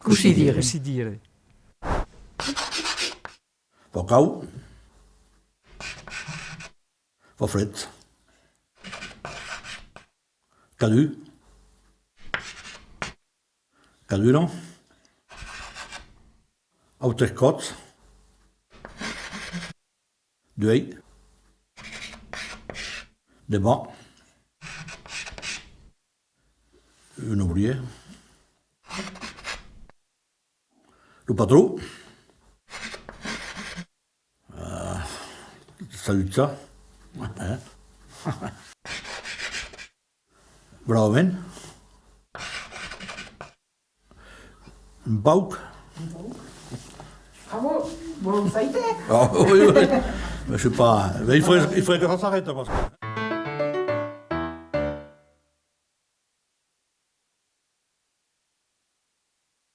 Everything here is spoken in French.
Così dire. Così dire. Fa cau. Fa fred. Cadu. Caduro. Autoscot. Duei. Débat. Un ouvrier. Le patron. Salut ça. Bravament. Un pauc. Ah bon, bon, ça y est. Ah, oui, oui. Mais je sais pas. Mais il faudrait que ça s'arrête. Parce que...